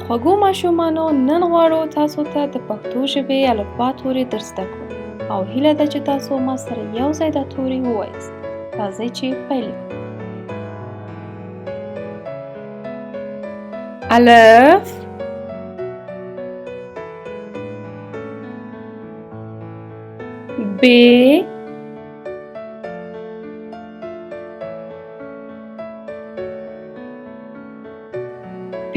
خوږو ماشومانو نن غواړو تاسو ته د پښتو ژبې الفبا توري در زده کړو او هیله ده چې تاسو ما سره یو ځای دا توري ووایاست. راځئ چې پیل کړو. الف ب پ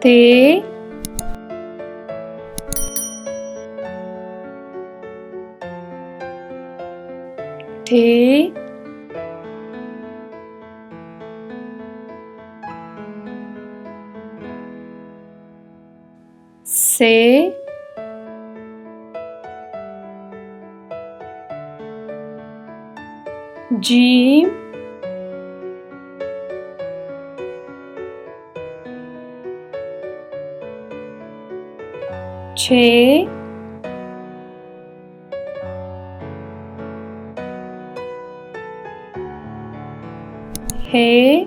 ت ठ से जीम छे है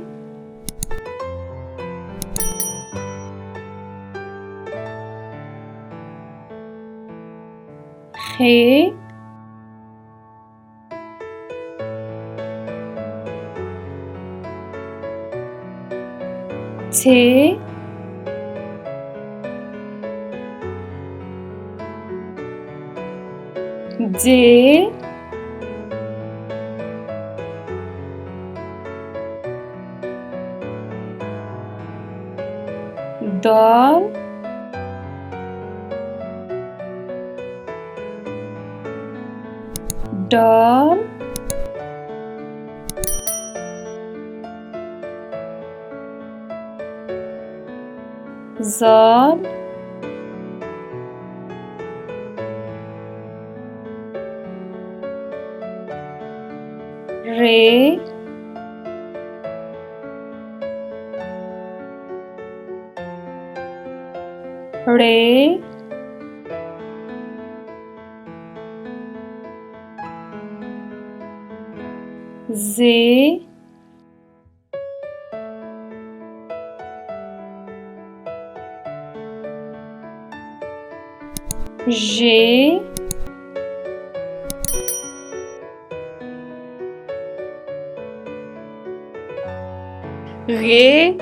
छे जे दाल दाल ज़ाल रे रे जे जे गे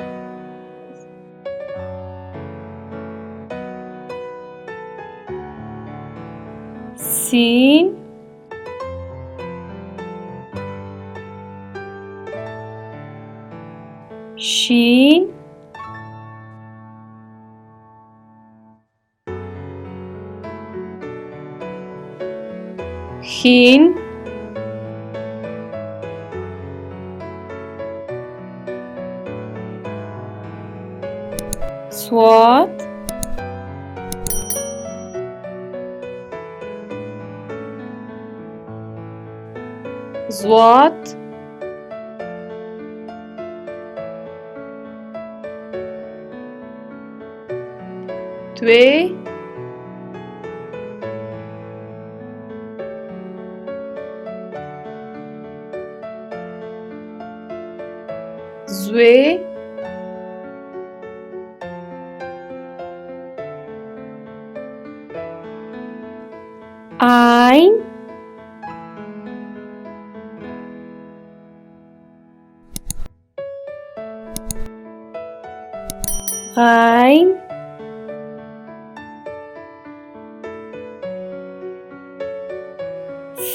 सीन शीन हीन स्वाद ज़वात त्वे زوي عين غين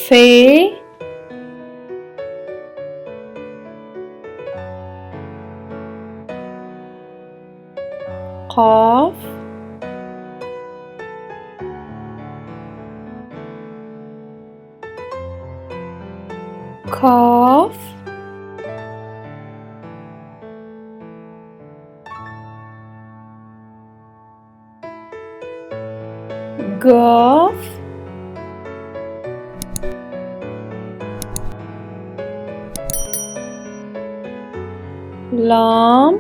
في قاف كاف قاف لام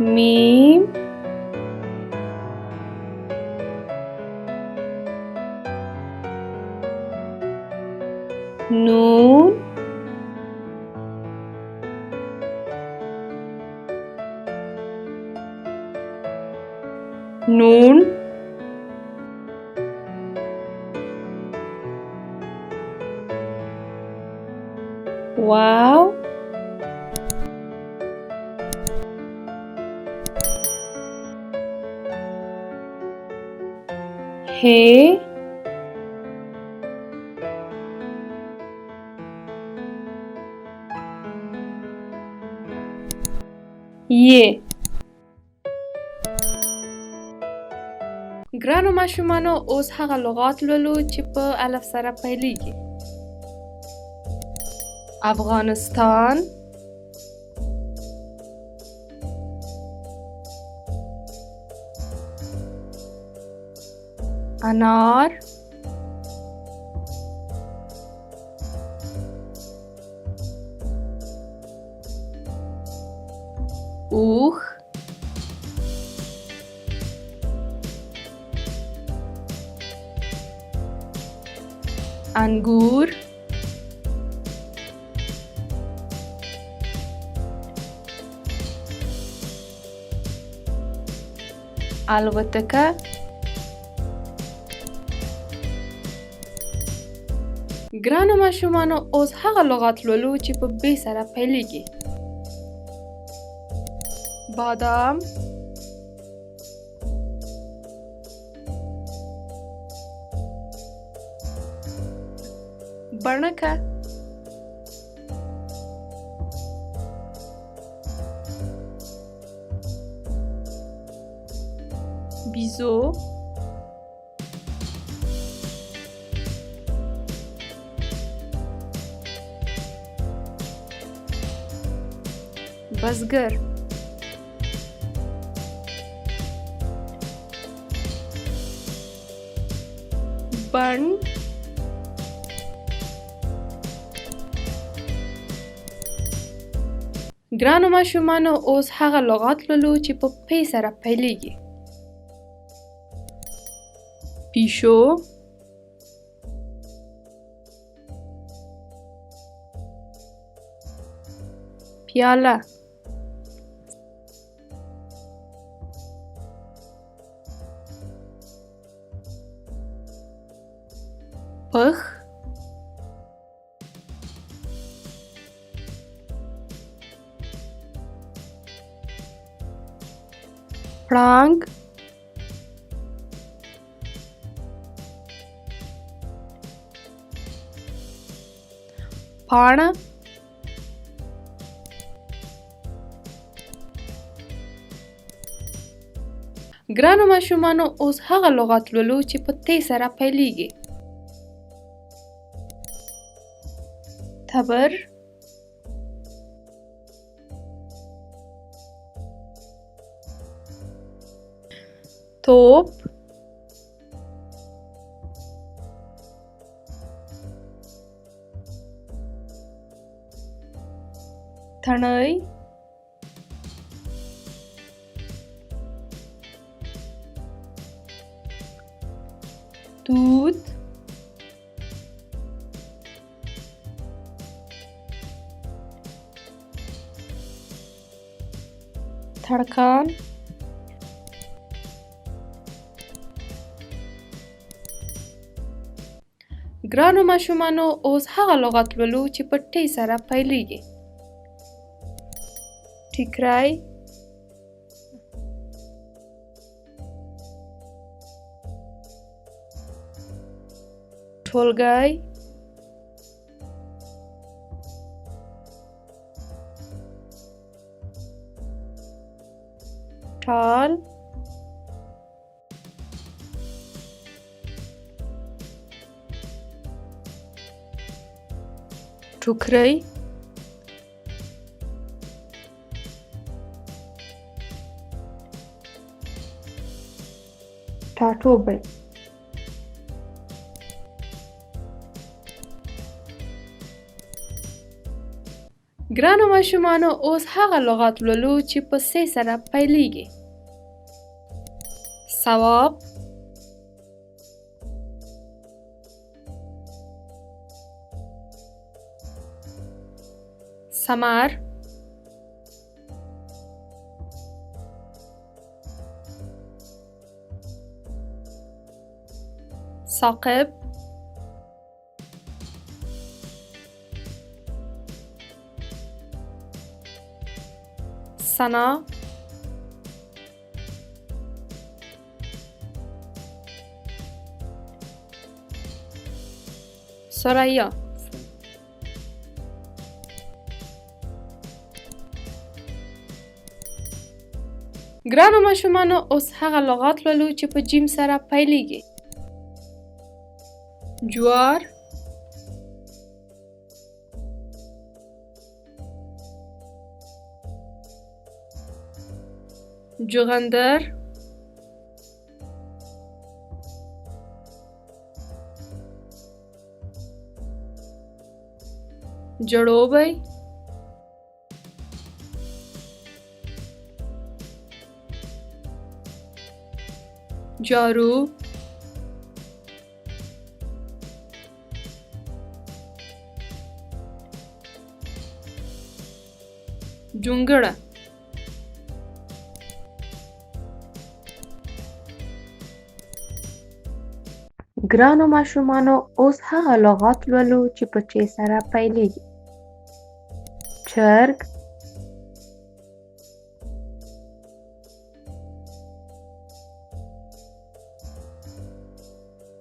ميم نون نون واو هي ي ګرانو ماشومانو اوس هغه لغات لولو چې په الف سره پیلیږي. افغانستان، انار، اوخ، انگور، الوتکه، ګرانو ماشومانو اوس هغه لغات لولو چې په ب سره پیلیږي. بادام، بڼکه، بیزو، بزګر، بڼ، ګرانو ماشومانو اوس هغه لغات لولو چې په پ سره پیلیږي. پیشو، پیاله، پخ، پړانګ، پاڼه، ګرانو ماشومانو اوس هغه لغات لولو چې په ت سره پیلیږي. تبر، توپ، تڼۍ، توت، تړکان، ګرانو ماشومانو اوس هغه لغات لولو چې په ټ سره پیلیږي. ټیکری، ټولګی، ټال، ټوکری، ټاټوبی، ګرانو ماشومانو اوس هغه لغات لولو چې په س سره پیلیږي. ثواب، سمر، ثاقب، سنا، ثریا. ګرانو ماشومانو، اوس هغه لغات لولو چې په جیم سره پیلیږي. جوار، جغندر، جړوبی، جارو، جونګړه. ګرانو ماشومانو، اوس هغه لغات لولو چې په چ سره پیلیږي. چرګ،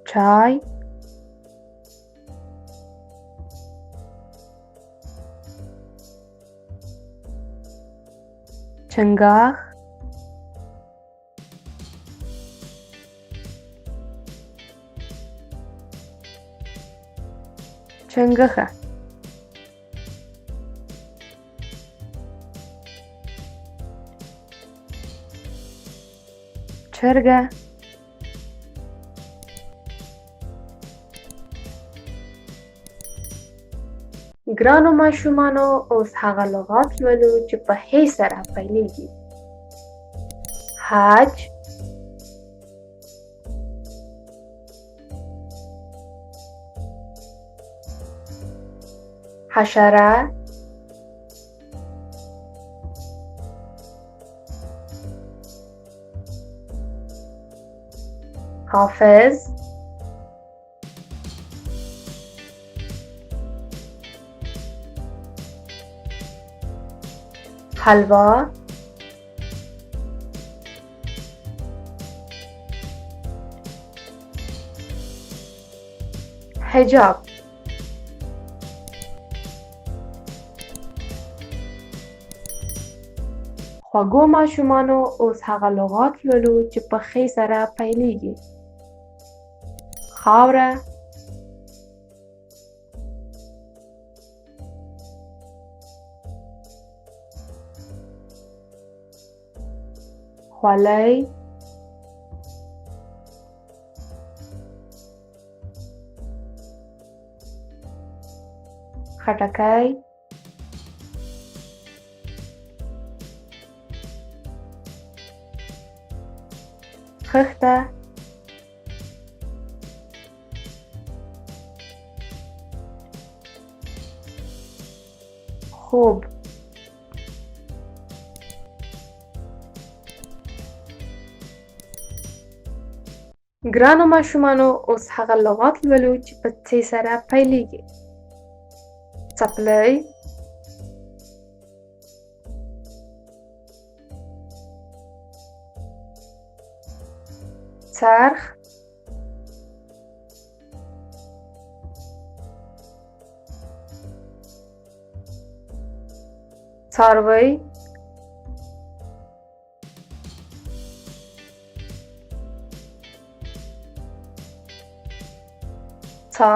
چای، چنګاښ، چنګښه. چرګه، ګرانو ماشومانو، اوس هغه لغات لولو چې په ح سره پیلیږي. حج، حشره، حافظ، حلوا، حجاب. خوږو ماشومانو، اوس هغه لغات لولو چې په خ سره پیلیږي. خاوره، خولۍ، خټکی، خښته، خوب. ګرانو ماشومانو، اوس هغه لغات لولو چې په څ سره پیلیږي. څپلۍ، څرخ، څاروي، څا،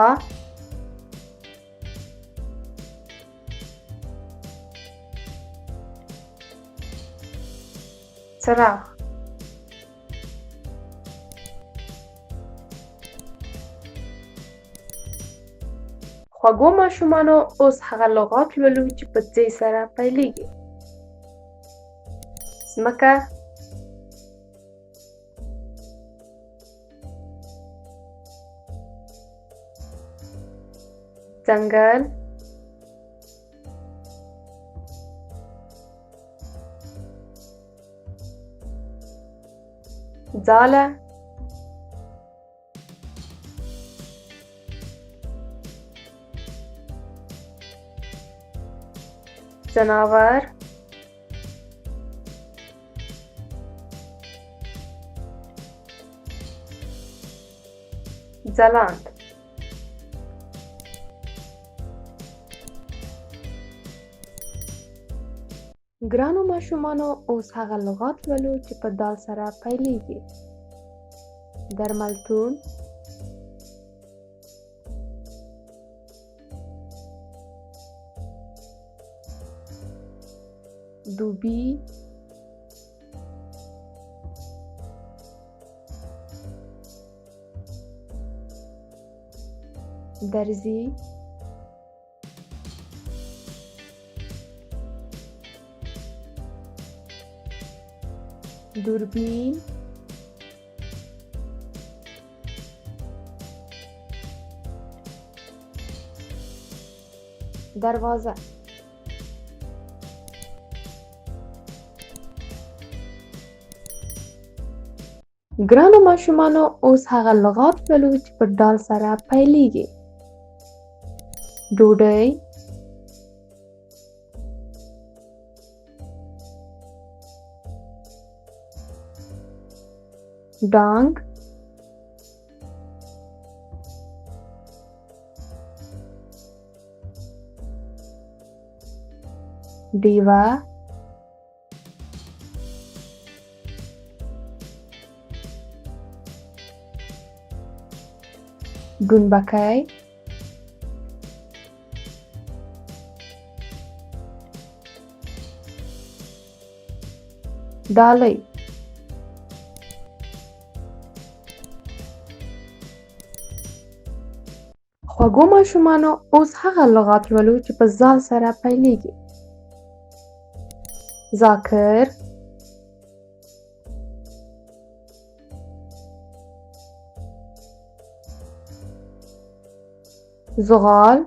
څراغ. خوږو ماشومانو، اوس هغه لغات لولو چې په ځ سره پیلیږي. ځمکه، ځنګل، ځاله. ځناور. ځلاند. ګرانو ماشومانو اوس هغه لغات لولو چې په دال سره پیلېږي. درملتون، دوبي، درزي، دوربین، دروازه. ګرانو ماشومانو اوس هغه لغات لولو چې په ډال سره پیلېږي. ډوډۍ، ډانګ، ډیوه، ګونبکی، ډالۍ. خوږو ماشومانو اوس هغه لغات لولو چې په زال سره پیلېږي. ذاکر، زغال،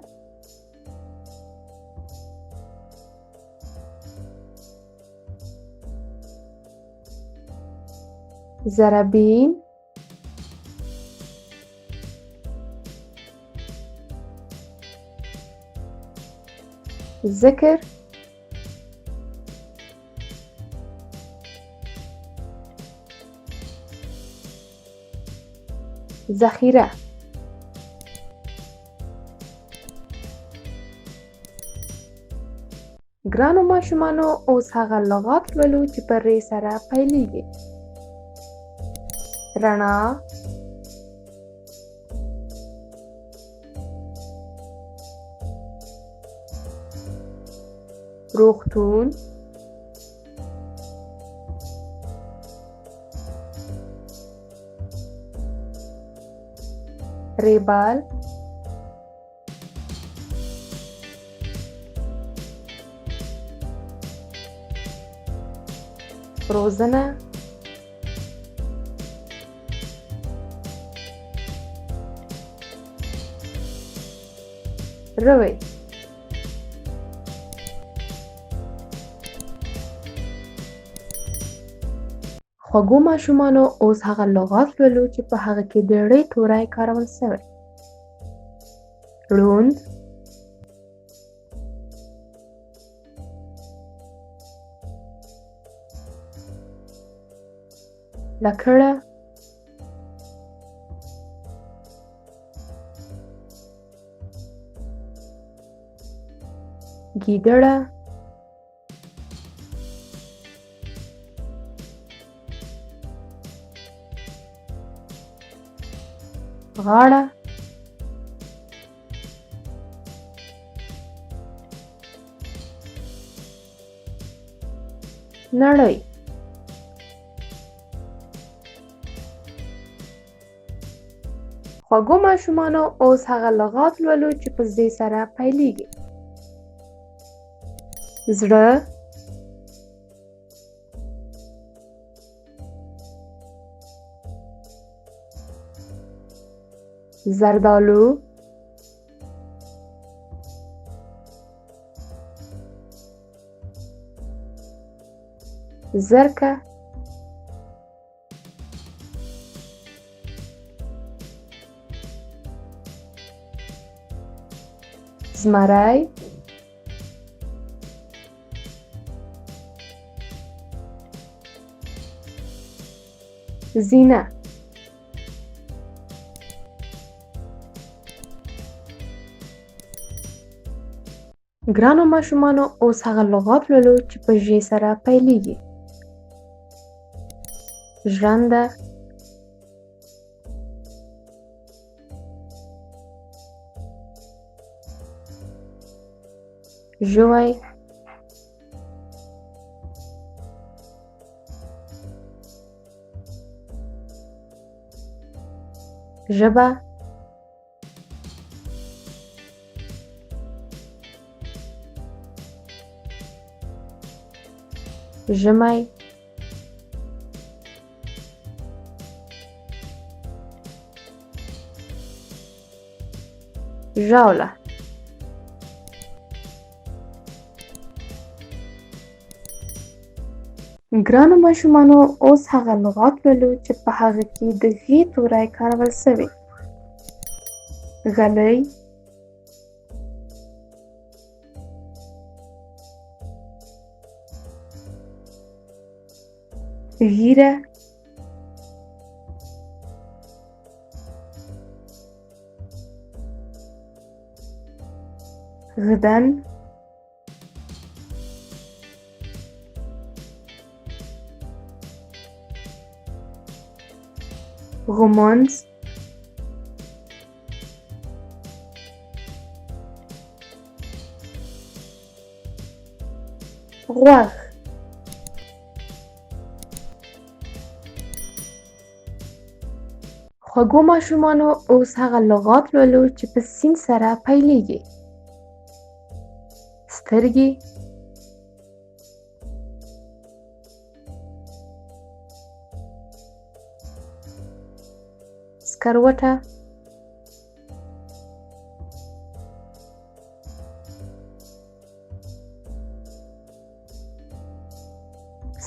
زربین، ذکر، ذخیره. ګرانو ماشومانو اوس هغه لغات لولو چې په ر سره پیلېږي. رڼا، روغتون، ریبال، روزنه، روی. خوږو ماشومانو اوس هغه لغات لولو چې په هغه کې د ړ توری کارول شوی. ړوند، لکړه، ګیدړه، غاړه، نړۍ. خوږو ماشومانو اوس هغه لغات لولو چې په ز سره پیلېږي. زړه، زردالو، زرکه، زمری زینه ګرانو ماشومانو اوس هغه لغات لولو چې په ژ سره پیلیږي. ژرنده ژوی ژبه ژمی ژاوله ګرانو ماشومانو اوس هغه لغات لولو چې په هغه کې د غ توری کارول سوی. غلی ږیره غدن غمانځ غوږ خوږو ماشومانو اوس هغه لغات لولو چې په سین سره پیلیږي. سترګې سکروټه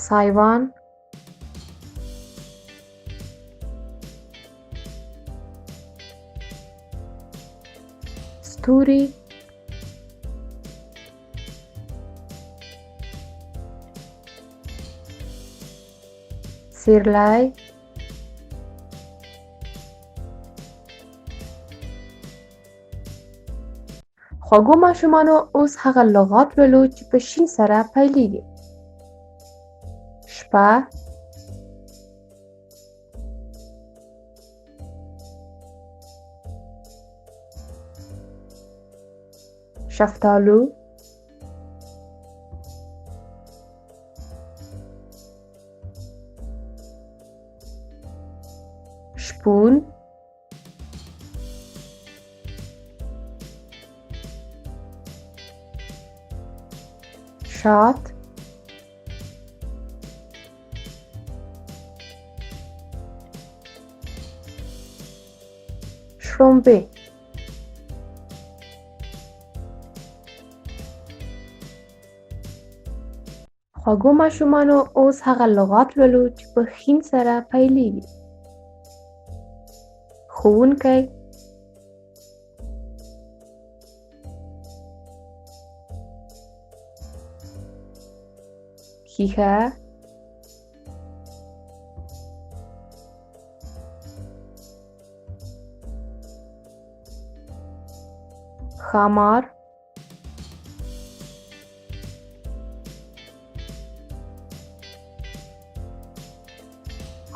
سایوان ستوري سیرلی خوږو ماشومانو اوس هغه لغات لولو چې په شین سره پیلیږي. شپه شفتالو شپون شات شړومبې خوږو ماشومانو اوس هغه لغات لولو چې په ښین سره پیلیږي. ښوونکی ښیښه ښامار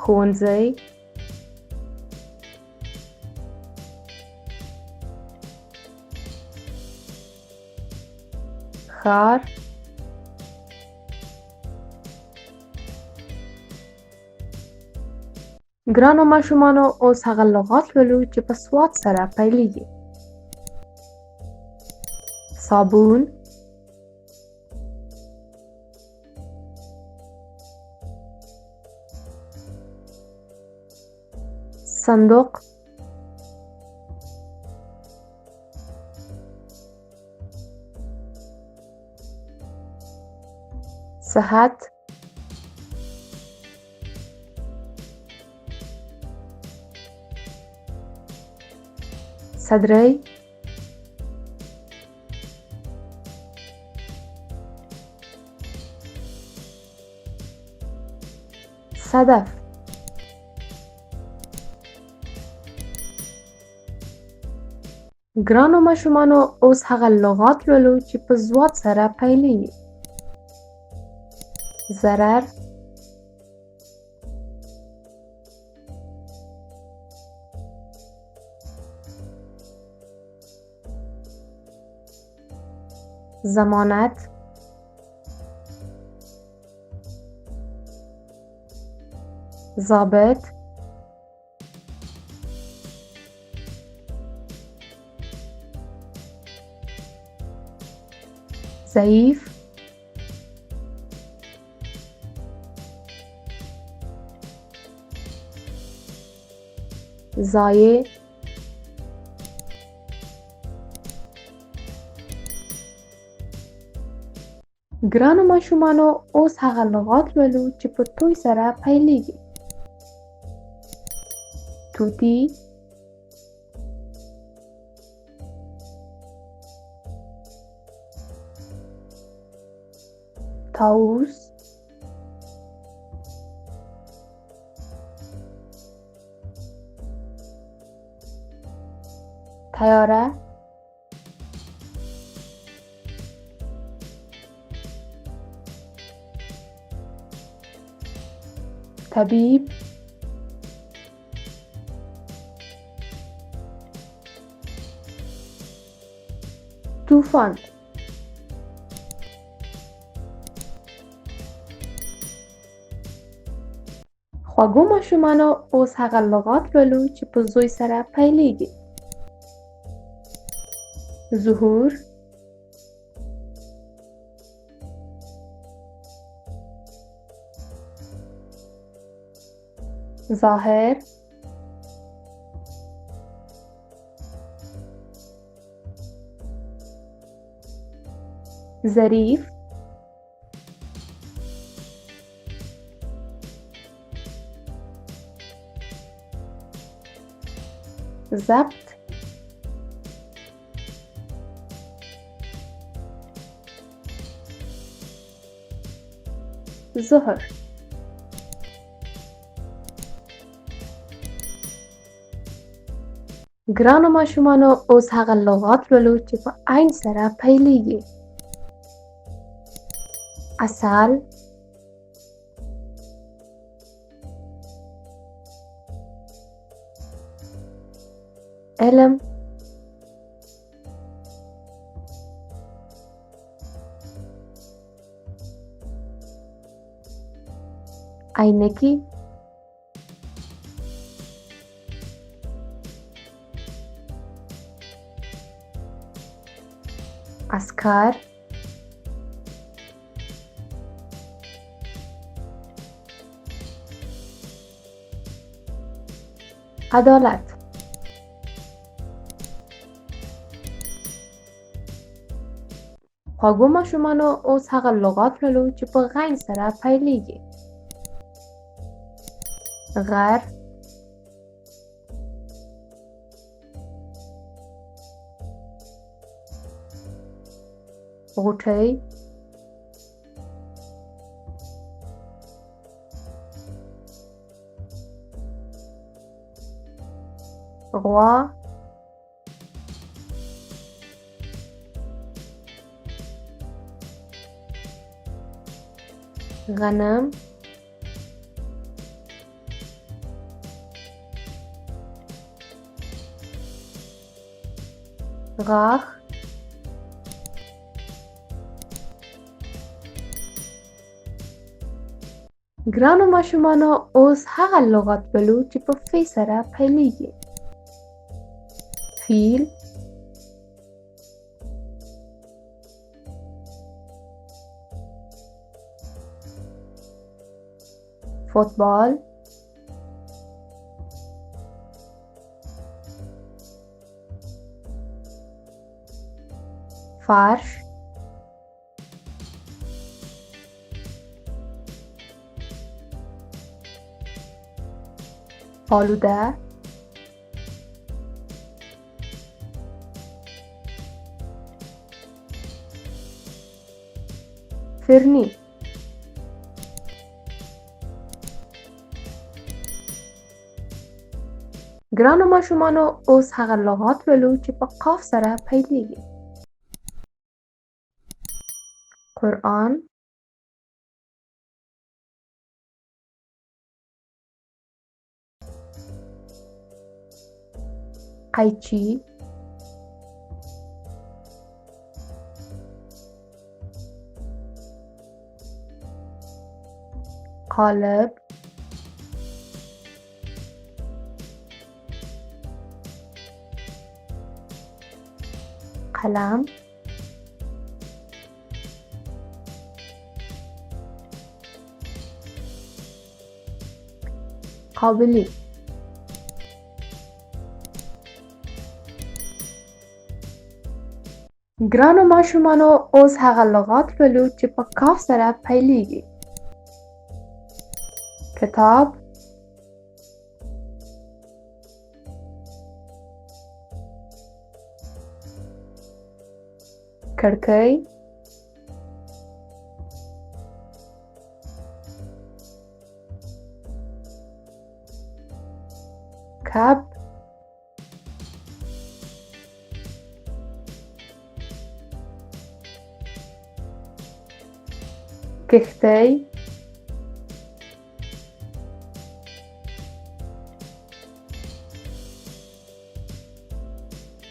ښوونځی ښار ګرانو ماشومانو اوس هغه لغات لولو چې په سواد سره پیلیږي. صابون صندوق صحت صدرۍ هدف. ګرانو ماشومانو اوس هغه لغات لولو چې په ځواب سره پیلېږي. ضرر، ضمانت، ضابط، ضعیف، ضایع. ګرانو ماشومانو اوس هغه لغات لولو چې په توی سره پیلېږي. توتی، طاووس، طیاره، طبیب، طوفان. خوږو ماشومانو اوس هغه لغات لولو چې په زوی سره پیلېږي. ظهور، ظاهر، ظریف، ضبط، ظهر. ګرانو ماشومانو اوس هغه لغات لولو چې په عین سره پیلېږي. عسل، علم، عینکی، عسکر، عدالت. خوږو ماشومانو اوس هغه لغات لولو چې په غین سره پیلېږي. غر، غوټۍ، غوا، غنم، غاښ، ګرانو ماشومانو اوس هغه لغات لولو چې په فی سره پیلېږي. فیل، فوتبال، فرش، آلوده، فرنی. ګرانو ماشومانو اوس هغه لغات لولو چې په قاف سره پیلېږي. قرآن، قیچي، قالب، قلم، قابلي. ګرانو ماشومانو اوس هغه لغات لولو چې په کاف سره پیلېږي. کتاب، کړکۍ، کب، کښتۍ،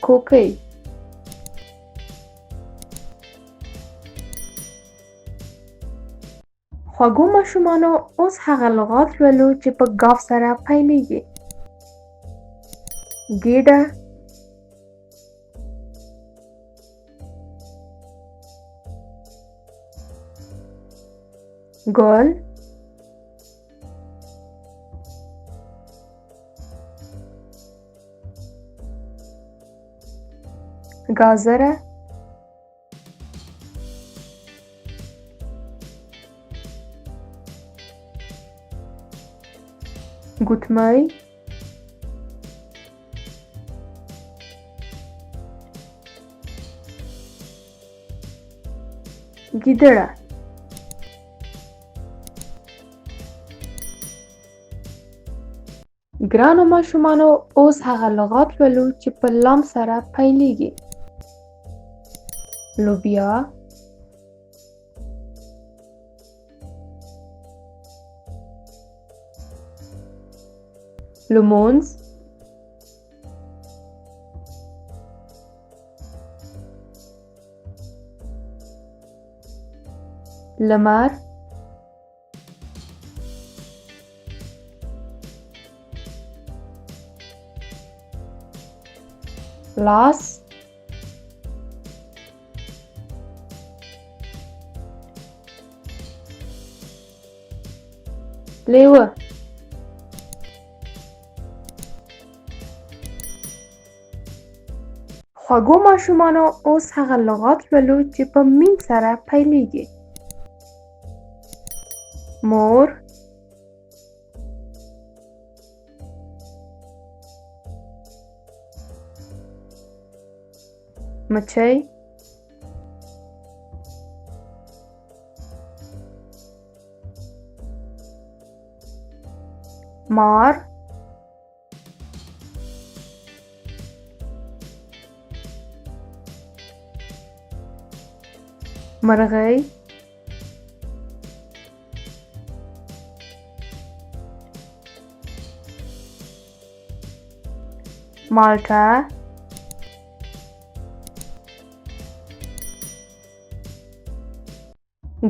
کوکۍ. خوږو ماشومانو اوس هغه لغات لولو چې په ګاف سره پیلېږي. ګېډه، ګل، ګازره، ګوتمۍ، ګیدړه. ګرانو ماشومانو اوس هغه لغات لولو چې په لام سره پیلېږي. لوبیا، لمونځ، لمر، لاس، لیوه. خوږو ماشومانو اوس هغه لغات لولو چې په میم سره پیلېږي. مور، مچۍ، مار، مرغۍ، مالټه،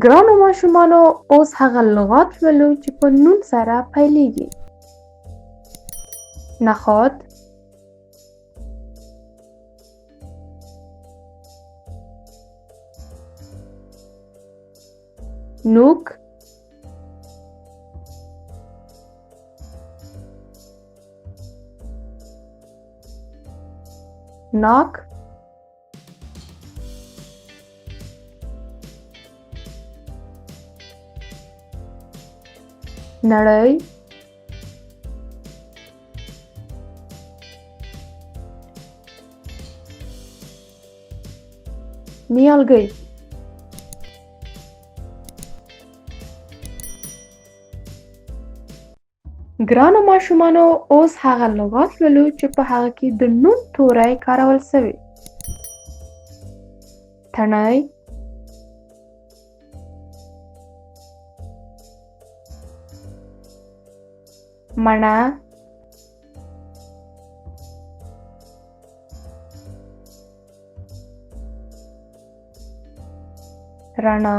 ګرانو ماشومانو اوس هغه لغات لولو چې په نون سره پیلېږي. نخود، نوک، ناک، نړۍ، نیالګي. ګرانو ماشومانو اوس هغه لغات لولو چې په هغه کې د نون توری کارول سوی. تڼۍ، مڼه، رڼا،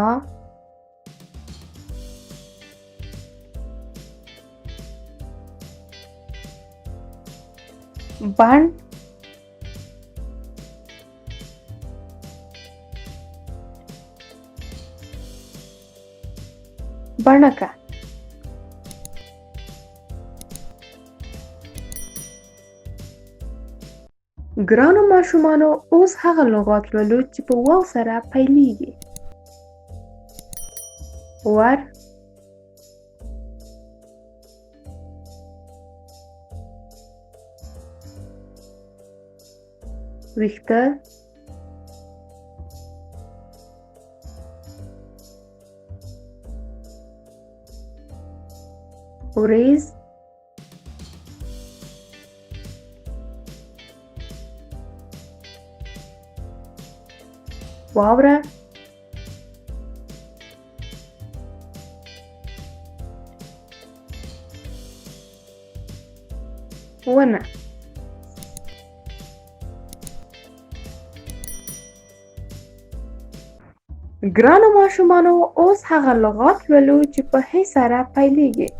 بڼ، بڼکه. ګرانو ماشومانو اوس هغه لغات لولو چې په واو سره پیلیږي. ور، ویښته، وریځ، واوره، ونه. ګرانو ماشومانو اوس هغه لغات لولو چې په ح سره پیلیږي.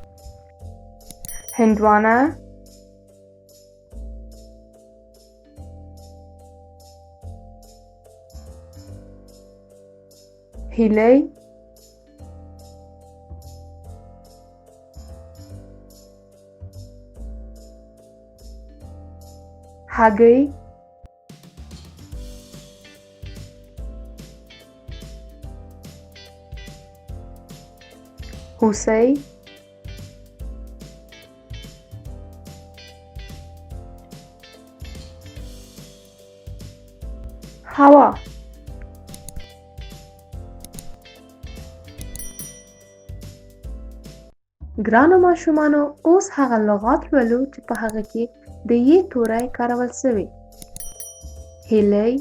هندوانه، هیلۍ، هګۍ، هوسۍ، هوا. ګرانو ماشومانو اوس هغه لغات لولو چې په هغه کې د ی توری کارول سوی. هیلۍ،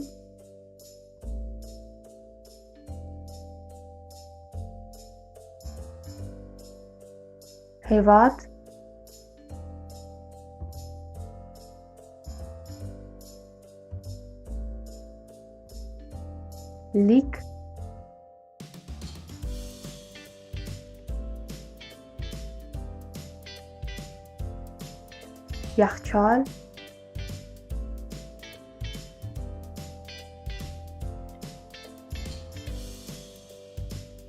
هیواد، لیک، یخچال،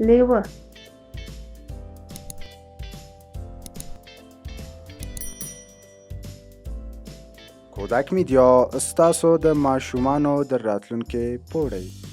لیوه. کودک میډیا ستاسو د ماشومانو د راتلونکي پوړی